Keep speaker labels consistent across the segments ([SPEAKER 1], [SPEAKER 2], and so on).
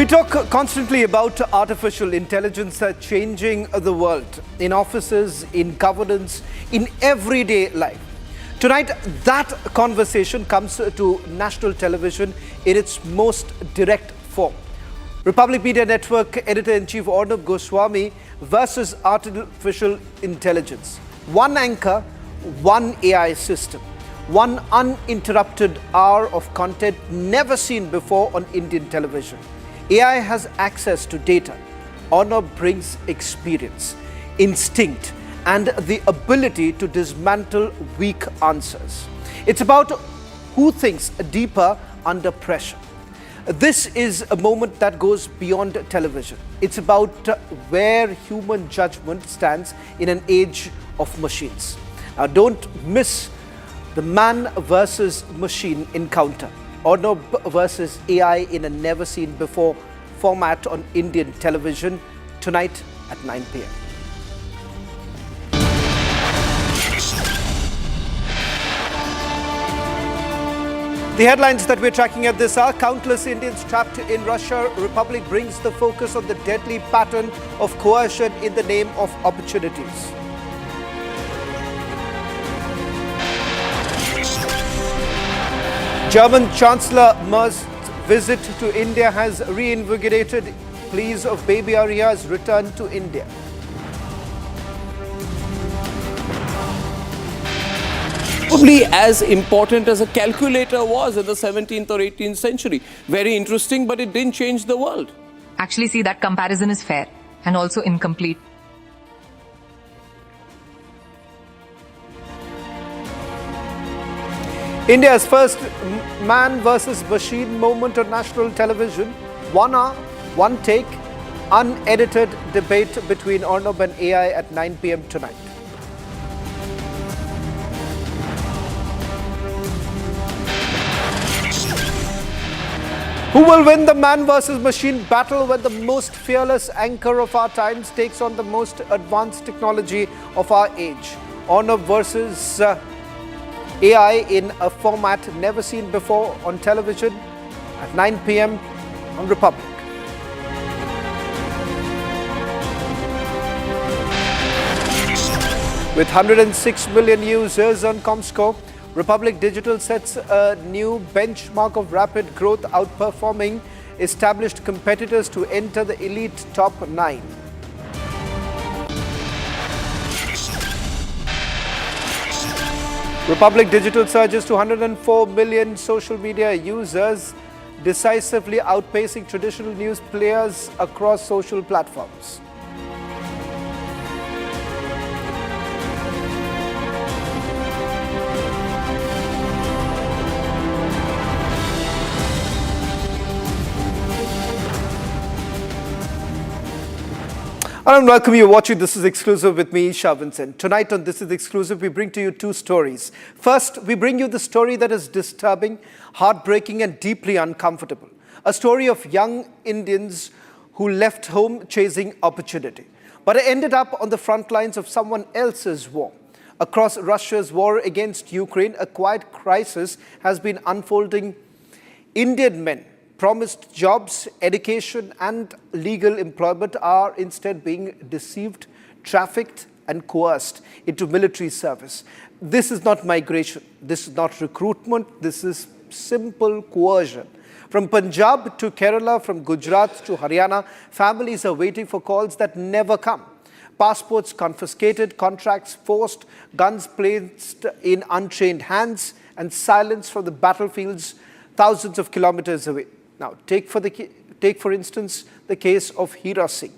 [SPEAKER 1] We talk constantly about artificial intelligence changing the world in offices, in governance, in everyday life. Tonight, that conversation comes to national television in its most direct form. Republic Media Network Editor-in-Chief Arnab Goswami versus artificial intelligence. One anchor, one AI system. One uninterrupted hour of content never seen before on Indian television. AI has access to data. Arnab brings experience, instinct, and the ability to dismantle weak answers. It's about who thinks deeper under pressure. This is a moment that goes beyond television. It's about where human judgment stands in an age of machines. Now, don't miss the man versus machine encounter. Arnab versus AI in a never-seen-before format on Indian television tonight at 9 p.m. The headlines that we're tracking at this hour: countless Indians trapped in Russia. Republic brings the focus on the deadly pattern of coercion in the name of opportunities. German Chancellor Merz's visit to India has reinvigorated pleas of baby Ariha's return to India.
[SPEAKER 2] Probably as important as a calculator was in the 17th or 18th century. Very interesting, but it didn't change the world.
[SPEAKER 3] Actually, see, that comparison is fair and also incomplete.
[SPEAKER 1] India's first man versus machine moment on national television. 1 hour, one take, unedited debate between Arnab and AI at 9 p.m. tonight. Who will win the man versus machine battle when the most fearless anchor of our times takes on the most advanced technology of our age? Arnab versus AI in a format never seen before on television at 9 p.m. on Republic. With 106 million users on Comscore, Republic Digital sets a new benchmark of rapid growth, outperforming established competitors to enter the elite top 9. Republic Digital surges to 104 million social media users, decisively outpacing traditional news players across social platforms. I welcome you watching This Is Exclusive with me, Shah Vincent. Tonight on This Is Exclusive, we bring to you two stories. First, we bring you the story that is disturbing, heartbreaking, and deeply uncomfortable. A story of young Indians who left home chasing opportunity, but ended up on the front lines of someone else's war. Across Russia's war against Ukraine, a quiet crisis has been unfolding. Indian men promised jobs, education, and legal employment are instead being deceived, trafficked, and coerced into military service. This is not migration. This is not recruitment. This is simple coercion. From Punjab to Kerala, from Gujarat to Haryana, families are waiting for calls that never come. Passports confiscated, contracts forced, guns placed in untrained hands, and silence from the battlefields thousands of kilometers away. Now, take for instance the case of Hira Singh.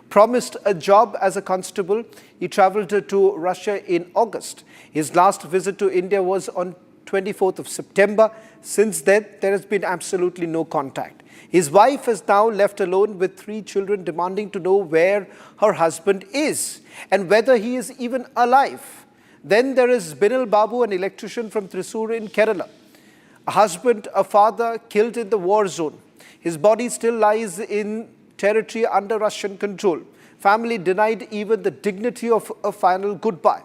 [SPEAKER 1] Promised a job as a constable, he travelled to Russia in August. His last visit to India was on 24th of September. Since then, there has been absolutely no contact. His wife is now left alone with 3 children, demanding to know where her husband is and whether he is even alive. Then there is Binal Babu, an electrician from Thrissur in Kerala. A husband, a father killed in the war zone. His body still lies in territory under Russian control. Family denied even the dignity of a final goodbye.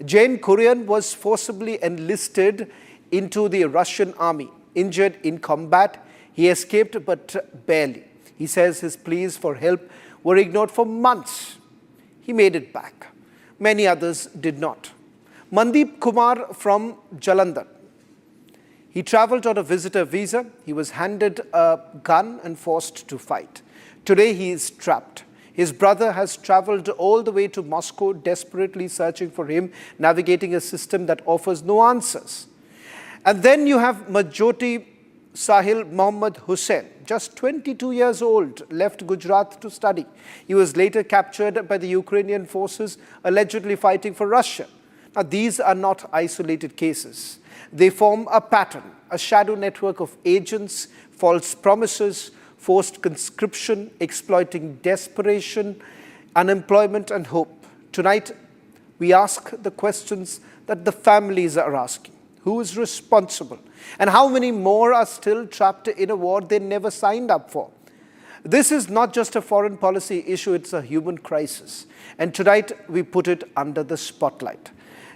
[SPEAKER 1] Jain Korean was forcibly enlisted into the Russian army. Injured in combat, he escaped but barely. He says his pleas for help were ignored for months. He made it back. Many others did not. Mandeep Kumar from Jalandhar. He traveled on a visitor visa. He was handed a gun and forced to fight. Today he is trapped. His brother has traveled all the way to Moscow, desperately searching for him, navigating a system that offers no answers. And then you have Majoti Sahil Mohammad Hussain, just 22 years old, left Gujarat to study. He was later captured by the Ukrainian forces, allegedly fighting for Russia. Now, these are not isolated cases. They form a pattern, a shadow network of agents, false promises, forced conscription, exploiting desperation, unemployment, and hope. Tonight, we ask the questions that the families are asking. Who is responsible? And how many more are still trapped in a war they never signed up for? This is not just a foreign policy issue, it's a human crisis. And tonight, we put it under the spotlight.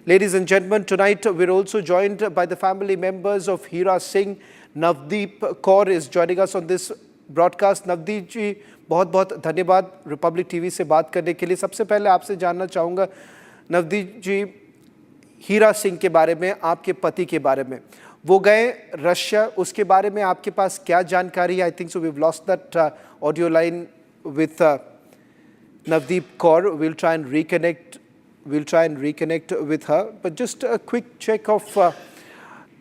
[SPEAKER 1] Ladies and gentlemen, tonight we're also joined by the family members of Hira Singh. Navdeep Kaur is joining us on this broadcast. Navdeep जी, बहुत-बहुत धन्यवाद Republic TV से बात करने के लिए. सबसे पहले आपसे जानना चाहूँगा, नवदीप जी, हीरा सिंह के बारे में, आपके पति के बारे में. वो गए रशिया, उसके बारे में आपके पास क्या जानकारी है? I think so we have lost that audio line with Navdeep Kaur. We'll try and reconnect with her. But just a quick check of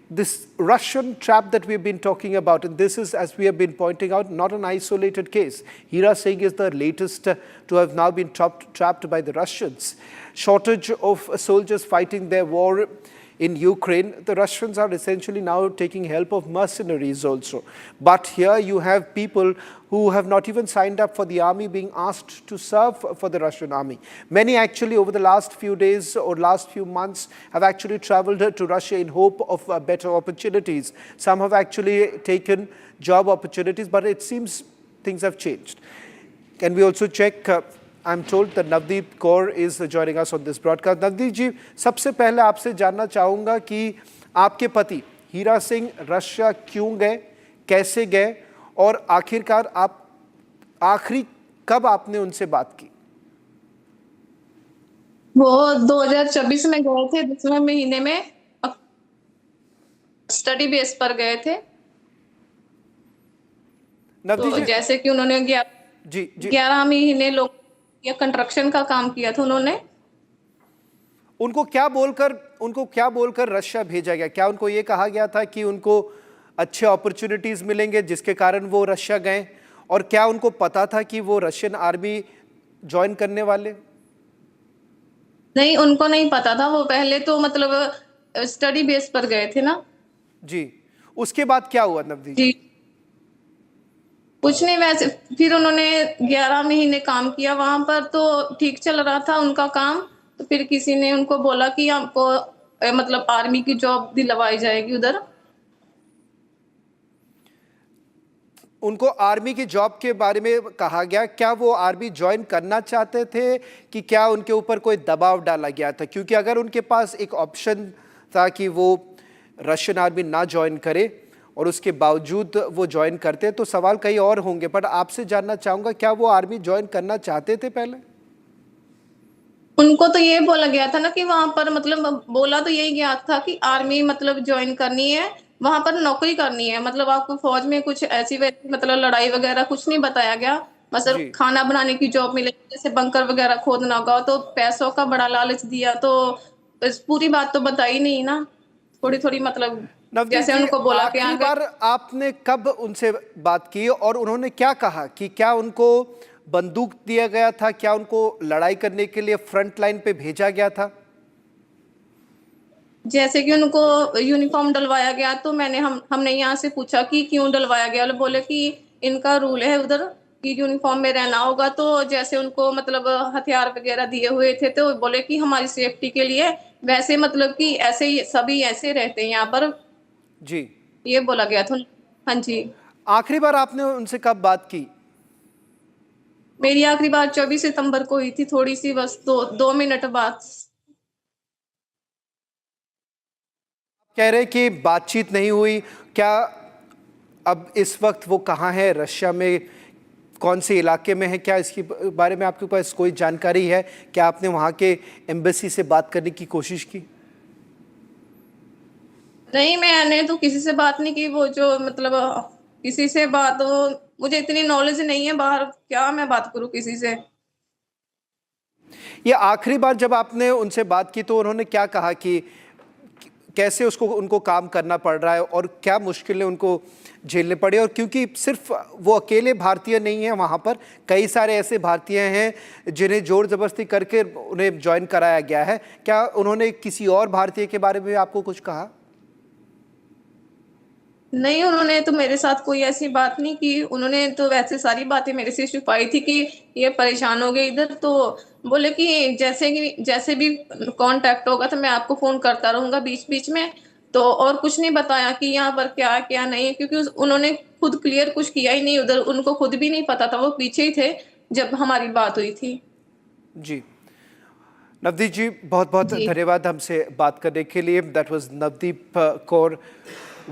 [SPEAKER 1] this Russian trap that we've been talking about. And this is, as we have been pointing out, not an isolated case. Hira Singh is the latest to have now been trapped by the Russians. Shortage of soldiers fighting their war in Ukraine. The Russians are essentially now taking help of mercenaries also. But here you have people who have not even signed up for the army being asked to serve for the Russian army. Many actually over the last few days or last few months have actually traveled to Russia in hope of better opportunities. Some have actually taken job opportunities, but it seems things have changed. Can we also check? I'm told that Navdeep Kaur is joining us on this broadcast. Navdeep जी, सबसे पहले आपसे जानना चाहूँगा कि आपके पति Hira Singh Russia क्यों गए, कैसे गए और आखिरकार आप आखिरी कब आपने उनसे बात की?
[SPEAKER 4] वो 2024 में गए थे, 10वें महीने में स्टडी बेस पर गए थे. तो जैसे कि उन्होंने 11 महीने लोग या कंस्ट्रक्शन का काम किया था उन्होंने.
[SPEAKER 1] उनको क्या बोलकर रशिया भेजा गया? क्या उनको ये कहा गया था कि उनको अच्छे अपॉर्चुनिटीज मिलेंगे जिसके कारण वो रशिया गए? और क्या उनको पता था कि वो रशियन आर्मी ज्वाइन करने वाले?
[SPEAKER 4] नहीं, उनको नहीं पता था. वो पहले तो मतलब स्टडी बेस पर गए थे ना
[SPEAKER 1] जी. उसके बाद क्या हुआ नवदीप
[SPEAKER 4] जी? कुछ नहीं, वैसे फिर उन्होंने 11 महीने काम किया वहां पर, तो ठीक चल रहा था उनका काम. तो फिर किसी ने उनको बोला कि आपको मतलब आर्मी की जॉब दिलवाई जाएगी उधर.
[SPEAKER 1] उनको आर्मी की जॉब के बारे में कहा गया. क्या वो आर्मी ज्वाइन करना चाहते थे कि क्या उनके ऊपर कोई दबाव डाला गया था? क्योंकि अगर उनके पास एक ऑप्शन था कि वो रशियन आर्मी ना ज्वाइन करे और उसके बावजूद वो ज्वाइन करते तो सवाल कई और होंगे. बट आपसे जानना चाहूँगा, क्या वो आर्मी ज्वाइन करना चाहते थे पहले?
[SPEAKER 4] उनको तो ये बोला गया था ना कि वहां पर मतलब बोला तो यही गया था कि आर्मी मतलब ज्वाइन करनी है, वहां पर नौकरी करनी है. मतलब आपको फौज में कुछ ऐसी मतलब लड़ाई वगैरह कुछ नहीं बताया गया. मतलब खाना बनाने की जॉब मिलेगी, जैसे बंकर वगैरह खोदना होगा. तो पैसों का बड़ा लालच दिया. तो पूरी बात तो बताई नहीं ना, थोड़ी थोड़ी मतलब जैसे उनको बोला कि
[SPEAKER 1] आखिरी बार आपने कब उनसे बात की और उन्होंने क्या कहा? कि क्या उनको बंदूक दिया गया था? क्या उनको लड़ाई करने के लिए फ्रंट लाइन पे भेजा गया था?
[SPEAKER 4] जैसे कि उनको यूनिफॉर्म डलवाया गया. तो हमने यहाँ से पूछा कि क्यों डलवाया गया. बोले कि इनका रूल है उधर कि यूनिफॉर्म में रहना होगा. तो जैसे उनको मतलब हथियार वगैरह दिए हुए थे, तो बोले कि हमारी सेफ्टी के लिए. वैसे मतलब कि ऐसे ही सभी ऐसे रहते हैं यहाँ पर
[SPEAKER 1] जी,
[SPEAKER 4] ये बोला गया था. हाँ जी.
[SPEAKER 1] आखिरी बार आपने उनसे कब बात की?
[SPEAKER 4] मेरी आखिरी बार 24 सितंबर को हुई थी, थोड़ी सी बस 2 मिनट बाद.
[SPEAKER 1] कह रहे कि बातचीत नहीं हुई. क्या अब इस वक्त वो कहाँ है? रशिया में कौन से इलाके में है, क्या इसके बारे में आपके पास कोई जानकारी है? क्या आपने वहाँ के एम्बेसी से बात करने की कोशिश की?
[SPEAKER 4] नहीं, मैंने तो किसी से बात नहीं की। वो जो मतलब किसी से बात हो, मुझे इतनी नॉलेज नहीं है बाहर, क्या मैं बात करूं किसी से।
[SPEAKER 1] ये आखिरी बार जब आपने उनसे बात की तो उन्होंने क्या कहा कि कैसे उनको काम करना पड़ रहा है और क्या मुश्किलें उनको झेलने पड़े? और क्योंकि सिर्फ वो अकेले भारतीय नहीं हैं, वहाँ पर कई सारे ऐसे भारतीय हैं जिन्हें जोर ज़बरदस्ती करके उन्हें ज्वाइन कराया गया है, क्या उन्होंने किसी और भारतीय के बारे में आपको कुछ कहा?
[SPEAKER 4] नहीं, उन्होंने तो मेरे साथ कोई ऐसी बात नहीं की। उन्होंने तो वैसे सारी बातें मेरे से छुपाई थी कि ये परेशान हो गए इधर। तो बोले कि जैसे भी कांटेक्ट होगा तो मैं आपको फोन करता रहूंगा बीच बीच में। तो और कुछ नहीं बताया कि यहाँ पर क्या क्या नहीं है, क्योंकि उन्होंने खुद क्लियर कुछ किया ही नहीं उधर। उनको खुद भी नहीं पता था, वो पीछे ही थे जब हमारी बात हुई थी।
[SPEAKER 1] जी, नवदीप जी बहुत बहुत
[SPEAKER 4] जी।
[SPEAKER 1] धन्यवाद हमसे बात करने के लिए। That was Navdeep Kaur,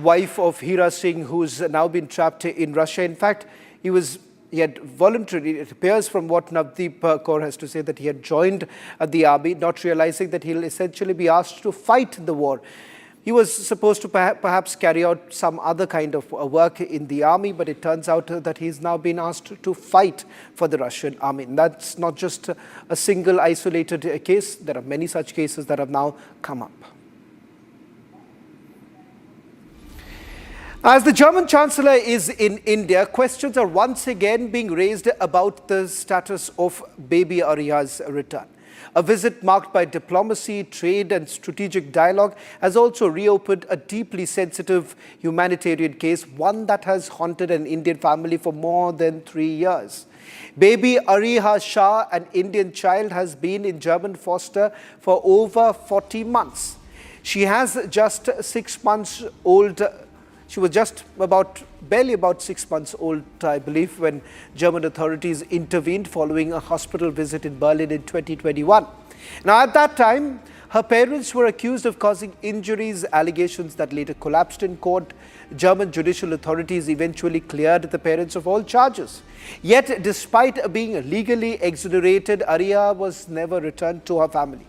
[SPEAKER 1] wife of Hira Singh, who's now been trapped in Russia. In fact, he had voluntarily, it appears from what Navdeep Kaur has to say, that he had joined the army, not realizing that he'll essentially be asked to fight the war. He was supposed to perhaps carry out some other kind of work in the army, but it turns out that he's now been asked to fight for the Russian army. And that's not just a single isolated case. There are many such cases that have now come up. As the German Chancellor is in India, questions are once again being raised about the status of baby Ariha's return. A visit marked by diplomacy, trade and strategic dialogue has also reopened a deeply sensitive humanitarian case, one that has haunted an Indian family for more than 3 years. Baby Ariha Shah, an Indian child, has been in German foster for over 40 months. She has just 6 months old. She was barely about 6 months old, I believe, when German authorities intervened following a hospital visit in Berlin in 2021. Now, at that time, her parents were accused of causing injuries, allegations that later collapsed in court. German judicial authorities eventually cleared the parents of all charges. Yet, despite being legally exonerated, Ariha was never returned to her family.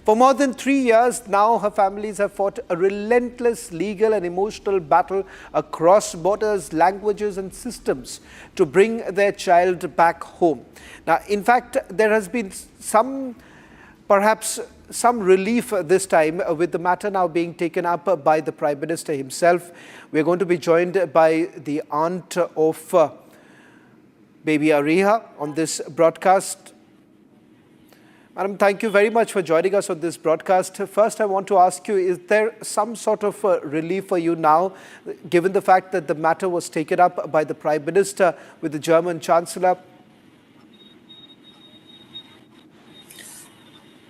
[SPEAKER 1] For more than 3 years now, her families have fought a relentless legal and emotional battle across borders, languages and systems to bring their child back home. Now, in fact, there has been perhaps some relief this time with the matter now being taken up by the Prime Minister himself. We're going to be joined by the aunt of baby Ariha on this broadcast. Madam, thank you very much for joining us on this broadcast. First, I want to ask you, is there some sort of relief for you now, given the fact that the matter was taken up by the Prime Minister with the German Chancellor?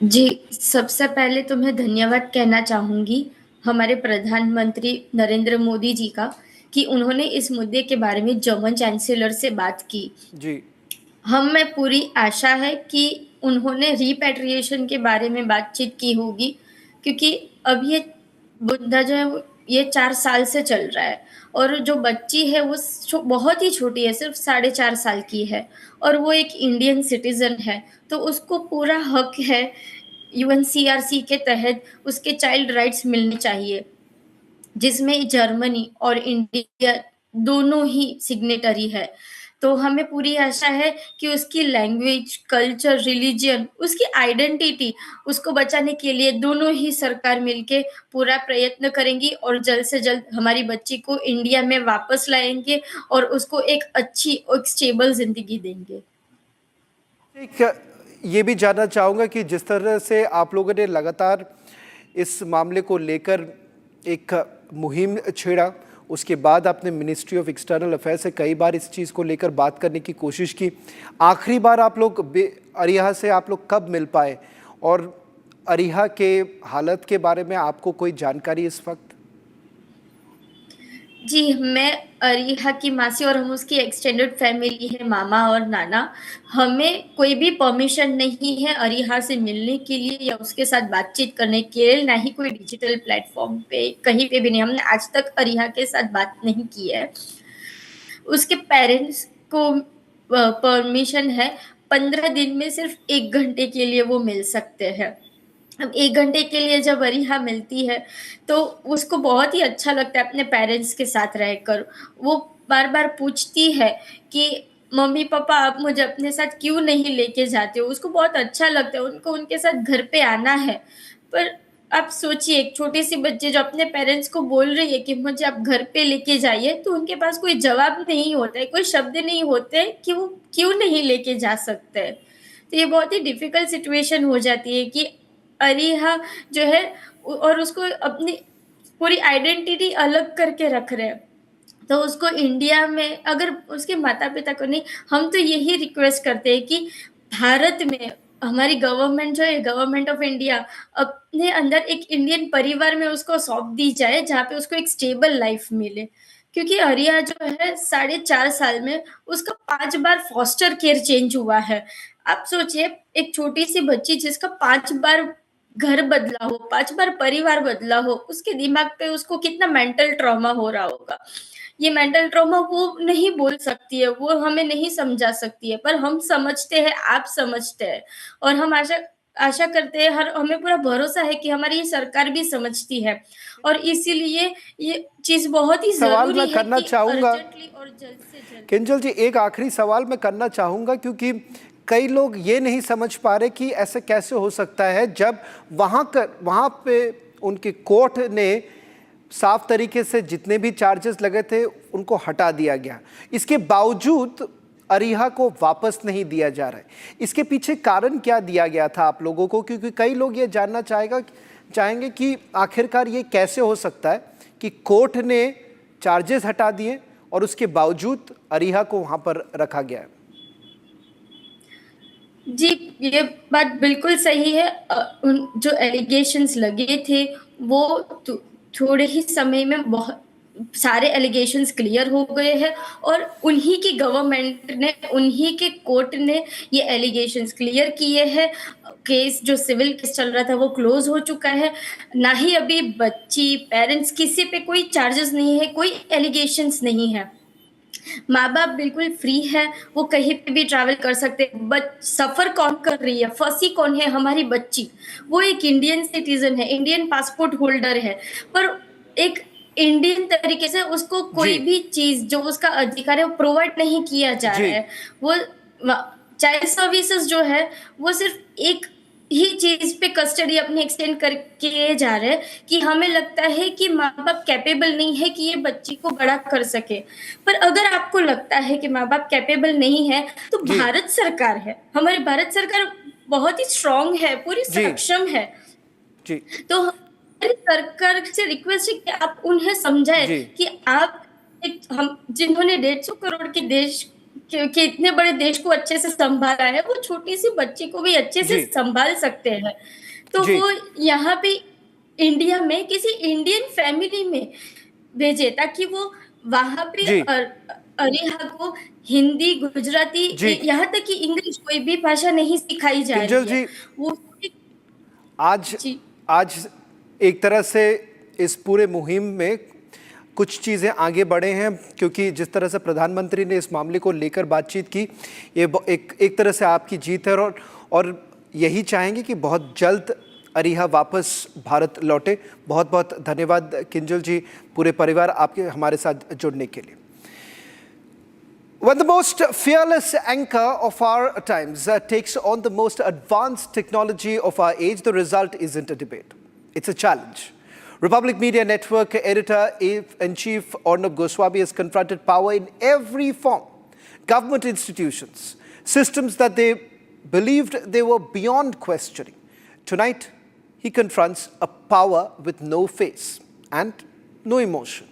[SPEAKER 5] जी, सबसे पहले तो मैं धन्यवाद कहना चाहूँगी हमारे प्रधानमंत्री नरेंद्र मोदी जी का कि उन्होंने इस मुद्दे के बारे में जर्मन चांसलर से बात की।
[SPEAKER 1] जी,
[SPEAKER 5] हमें पूरी आशा है कि उन्होंने रिपैट्रिएशन के बारे में बातचीत की होगी, क्योंकि अब ये मुद्दा जो है ये 4 साल से चल रहा है और जो बच्ची है वो बहुत ही छोटी है, सिर्फ 4.5 साल की है और वो एक इंडियन सिटीजन है, तो उसको पूरा हक है यूएनसीआरसी के तहत उसके चाइल्ड राइट्स मिलने चाहिए, जिसमें जर्मनी और इंडिया दोनों ही सिग्नेटरी है। तो हमें पूरी आशा है कि उसकी लैंग्वेज, कल्चर, रिलीजन, उसकी आइडेंटिटी उसको बचाने के लिए दोनों ही सरकार मिलके पूरा प्रयत्न करेंगी और जल्द से जल्द हमारी बच्ची को इंडिया में वापस लाएंगे और उसको एक अच्छी एक स्टेबल जिंदगी देंगे।
[SPEAKER 1] ये भी जानना चाहूँगा कि जिस तरह से आप लोगों ने लगातार इस मामले को लेकर एक मुहिम छेड़ा, उसके बाद आपने मिनिस्ट्री ऑफ एक्सटर्नल अफेयर्स से कई बार इस चीज़ को लेकर बात करने की कोशिश की। आखिरी बार आप लोग अरिहा से आप लोग कब मिल पाए और अरिहा के हालत के बारे में आपको कोई जानकारी इस वक्त?
[SPEAKER 5] जी, मैं अरिहा की मासी और हम उसकी एक्सटेंडेड फैमिली है, मामा और नाना। हमें कोई भी परमिशन नहीं है अरिहा से मिलने के लिए या उसके साथ बातचीत करने के लिए, ना ही कोई डिजिटल प्लेटफॉर्म पे कहीं पे भी नहीं। हमने आज तक अरिहा के साथ बात नहीं की है। उसके पेरेंट्स को परमिशन है, 15 दिन में सिर्फ 1 घंटे के लिए वो मिल सकते हैं। अब 1 घंटे के लिए जब अरिहा मिलती है, तो उसको बहुत ही अच्छा लगता है अपने पेरेंट्स के साथ रहकर। वो बार-बार पूछती है कि मम्मी-पापा आप मुझे अपने साथ क्यों नहीं लेके जाते हो? उसको बहुत अच्छा लगता है, उनको उनके साथ घर पे आना है। पर आप सोचिए एक छोटी-सी बच्ची जो अपने पेरेंट्स को बोल रही है कि मुझे आप घर पे लेके जाइए, तो उनके पास कोई जवाब नहीं होता है, कोई शब्द नहीं होते हैं कि वो क्यों नहीं लेके जा सकते हैं। तो ये बहुत ही डिफ़िकल्ट सिचुएशन हो जाती है कि अरीहा जो है और उसको अपनी पूरी आइडेंटिटी अलग करके रख रहे हैं। तो उसको इंडिया में अगर उसके माता-पिता को नहीं, हम तो यही रिक्वेस्ट करते हैं कि भारत में हमारी गवर्नमेंट जो है गवर्नमेंट ऑफ इंडिया अपने अंदर एक इंडियन परिवार में उसको सौंप दी जाए, जहाँ पे उसको एक स्टेबल लाइफ मिले। क्योंकि अरिया जो है 4.5 साल में उसका 5 बार फॉस्टर केयर चेंज हुआ है। आप सोचिए एक छोटी-सी बच्ची जिसका 5 बार घर बदला हो, 5 बार परिवार बदला हो, उसके दिमाग पे उसको कितना मेंटल ट्रॉमा हो रहा होगा। ये मेंटल ट्रॉमा वो नहीं बोल सकती है, वो हमें नहीं समझा सकती है, पर हम समझते हैं, आप समझते हैं और हम आशा आशा करते हैं, हमें पूरा भरोसा है कि हमारी ये सरकार भी समझती है और इसीलिए ये चीज़ बहुत ही
[SPEAKER 1] सवाल
[SPEAKER 5] ज़रूरी
[SPEAKER 1] मैं
[SPEAKER 5] है
[SPEAKER 1] करना
[SPEAKER 5] कि
[SPEAKER 1] चाहूँगा
[SPEAKER 5] अर्जेंटली और जल्द से जल्द।
[SPEAKER 1] किंजल जी, एक आखिरी सवाल मैं करना चाहूँगा, क्योंकि कई लोग ये नहीं समझ पा रहे कि ऐसे कैसे हो सकता है जब वहाँ पे उनके कोर्ट ने साफ तरीके से जितने भी चार्जेस लगे थे उनको हटा दिया गया, इसके बावजूद अरीहा को वापस नहीं दिया जा रहा है। इसके पीछे कारण क्या दिया गया था आप लोगों को? क्योंकि कई लोग ये जानना चाहेंगे कि आखिरकार ये कैसे हो सकता है कि कोर्ट ने चार्जेस हटा दिए और उसके बावजूद अरीहा को वहाँ पर रखा गया है।
[SPEAKER 5] जी, ये बात बिल्कुल सही है। उन जो एलिगेशंस लगे थे वो थोड़े ही समय में बहुत सारे एलिगेशंस क्लियर हो गए हैं और उन्हीं की गवर्नमेंट ने, उन्हीं के कोर्ट ने ये एलिगेशंस क्लियर किए हैं। केस जो सिविल केस चल रहा था वो क्लोज हो चुका है। ना ही अभी बच्ची, पेरेंट्स किसी पे कोई चार्जेस नहीं है, कोई एलिगेशंस नहीं है। माँ-बाप बिल्कुल फ्री है, वो कहीं पे भी ट्रैवल कर सकते हैं। बट सफ़र कौन कर रही है, फँसी कौन है? हमारी बच्ची। वो एक इंडियन सिटीज़न है, इंडियन पासपोर्ट होल्डर है, पर एक इंडियन तरीके से उसको कोई भी चीज़ जो उसका अधिकार है, वो प्रोवाइड नहीं किया जा रहा है। वो चाइल्ड सर्विसेज़ जो है, वो सिर्फ़ एक ही चीज़ पे कस्टडी अपनी एक्सटेंड करके जा रहे हैं कि हमें लगता है कि माँ-बाप कैपेबल नहीं है कि ये बच्ची को बड़ा कर सके। पर अगर आपको लगता है कि माँ-बाप कैपेबल नहीं है, तो भारत सरकार है। हमारी भारत सरकार बहुत ही स्ट्रॉन्ग है, पूरी सक्षम है। तो हमारी सरकार से रिक्वेस्ट है कि आप उन्हें समझाएँ कि आप हम जिन्होंने 150 करोड़ के देश के इतने बड़े देश को अच्छे से संभाला है, वो छोटी सी बच्ची को भी अच्छे से संभाल सकते हैं। तो वो यहाँ पे इंडिया में किसी इंडियन फैमिली में भेजे ताकि वो वहाँ पे अरीहा को हिंदी, गुजराती, यहाँ तक कि इंग्लिश कोई भी भाषा नहीं सिखाई जा रही है। वो
[SPEAKER 1] आज एक तरह से इस पूरे मुहिम में कुछ चीज़ें आगे बढ़े हैं, क्योंकि जिस तरह से प्रधानमंत्री ने इस मामले को लेकर बातचीत की, ये एक तरह से आपकी जीत है और यही चाहेंगे कि बहुत जल्द अरीहा वापस भारत लौटे। बहुत बहुत धन्यवाद किंजल जी, पूरे परिवार आपके हमारे साथ जुड़ने के लिए। When the most fearless anchor of our times takes on the most advanced technology of our age, the result isn't a debate, it's a challenge. Republic Media Network editor-in-chief Arnab Goswami has confronted power in every form. Government institutions, systems that they believed they were beyond questioning. Tonight, he confronts a power with no face and no emotion.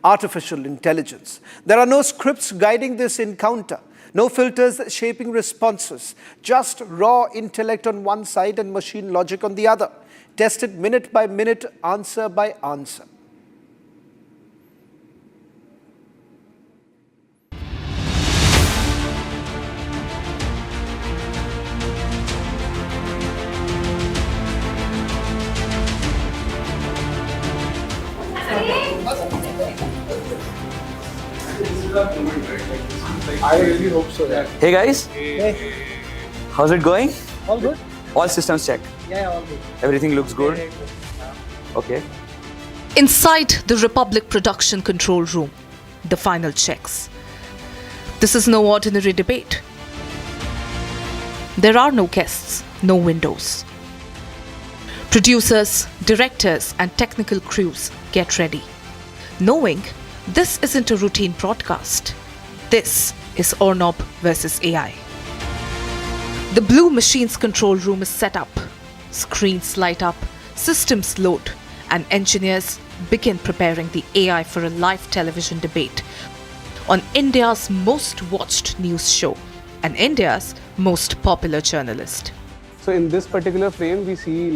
[SPEAKER 1] Artificial intelligence. There are no scripts guiding this encounter, no filters shaping responses, just raw intellect on one side and machine logic on the other, tested minute by minute, answer by answer.
[SPEAKER 6] I really hope so. Yeah.
[SPEAKER 7] Hey guys, how's it going?
[SPEAKER 6] All good?
[SPEAKER 7] All systems check.
[SPEAKER 6] Yeah, all good.
[SPEAKER 7] Everything looks good. Okay.
[SPEAKER 3] Inside the Republic Production Control Room, the final checks. This is no ordinary debate. There are no guests, no windows. Producers, directors, and technical crews get ready, knowing this isn't a routine broadcast. This is Arnab versus AI. The Blue Machine's control room is set up. Screens light up, systems load, and engineers begin preparing the AI for a live television debate on India's most watched news show and India's most popular journalist.
[SPEAKER 8] So in this particular frame, we see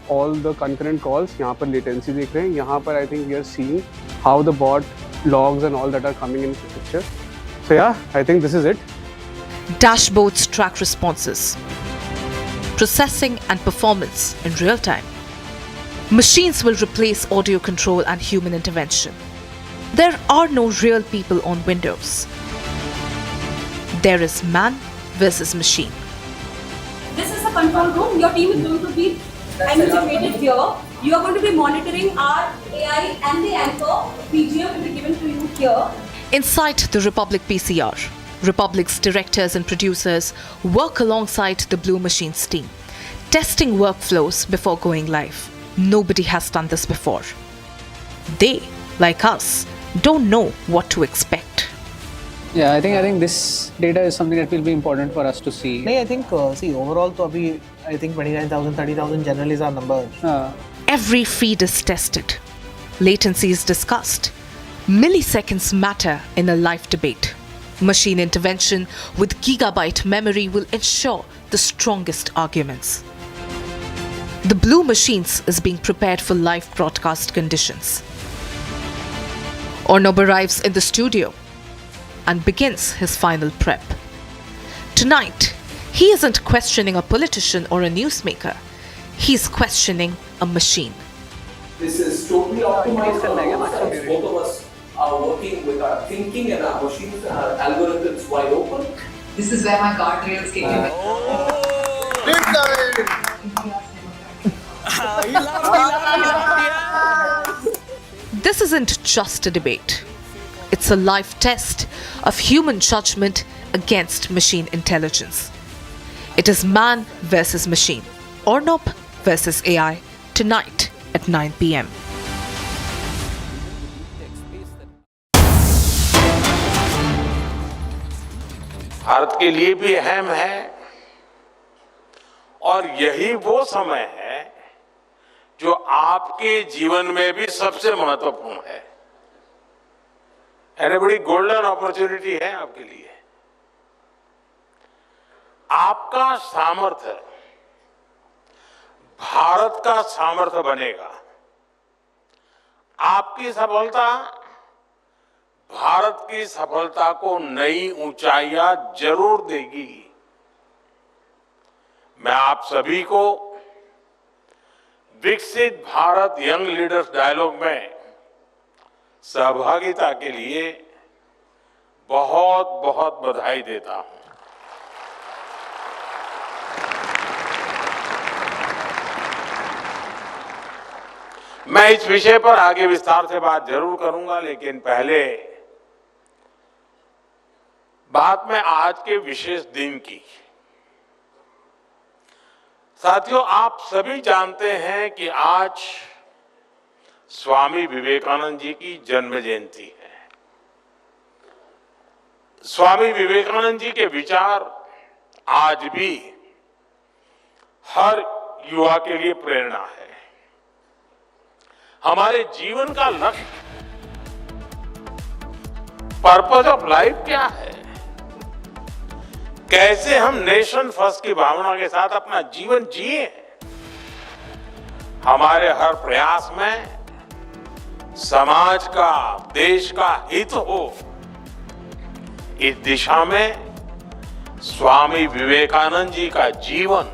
[SPEAKER 8] all the concurrent calls. यहाँ पर latency देख रहे हैं. यहाँ पर I think we are seeing how the bot logs and all that are coming in the picture. So yeah, I think this is it.
[SPEAKER 3] Dashboards track responses, processing and performance in real time. Machines will replace audio control and human intervention. There are no real people on Windows. There is man versus machine.
[SPEAKER 9] This is the control room. Your team is going to be situated here. You are going to be monitoring our AI and the anchor. PGM will be given to you here.
[SPEAKER 3] Inside the Republic PCR, Republic's directors and producers work alongside the Blue Machine's team, testing workflows before going live. Nobody has done this before. They, like us, don't know what to expect.
[SPEAKER 10] Yeah, I think this data is something that will be important for us to see.
[SPEAKER 6] I think overall तो अभी I think 29,000 30,000 generally is our number.
[SPEAKER 3] Every feed is tested. Latency is discussed. Milliseconds matter in a live debate. Machine intervention with gigabyte memory will ensure the strongest arguments. The Blue Machines is being prepared for live broadcast conditions. Arnab arrives in the studio and begins his final prep. Tonight, he isn't questioning a politician or a newsmaker. He's questioning a machine.
[SPEAKER 2] This is totally optimized for us. Both of us are working with our thinking and our machines, our algorithms wide open.
[SPEAKER 3] This is where my guardrails came in. This isn't just a debate. It's a live test of human judgment against machine intelligence. It is man versus machine, Arnab versus AI, tonight at 9 p.m.
[SPEAKER 11] Bharat के लिए भी अहम है और यही वो समय है जो आपके जीवन में भी सबसे महत्वपूर्ण है। यानी बड़ी गोल्डन अपॉर्चुनिटी है आपके लिए। आपका सामर्थ्य भारत का सामर्थ्य बनेगा। आपकी सफलता भारत की सफलता को नई ऊंचाइयां जरूर देगी। मैं आप सभी को विकसित भारत यंग लीडर्स डायलॉग में सहभागिता के लिए बहुत बहुत बधाई देता हूं। मैं इस विषय पर आगे विस्तार से बात जरूर करूंगा, लेकिन पहले बात में आज के विशेष दिन की। साथियों, आप सभी जानते हैं कि आज स्वामी विवेकानंद जी की जन्म जयंती है। स्वामी विवेकानंद जी के विचार आज भी हर युवा के लिए प्रेरणा है। हमारे जीवन का लक्ष्य, पर्पस ऑफ लाइफ क्या है? कैसे हम नेशन फर्स्ट की भावना के साथ अपना जीवन जिए? हमारे हर प्रयास में समाज का, देश का हित हो, इस दिशा में स्वामी विवेकानंद जी का जीवन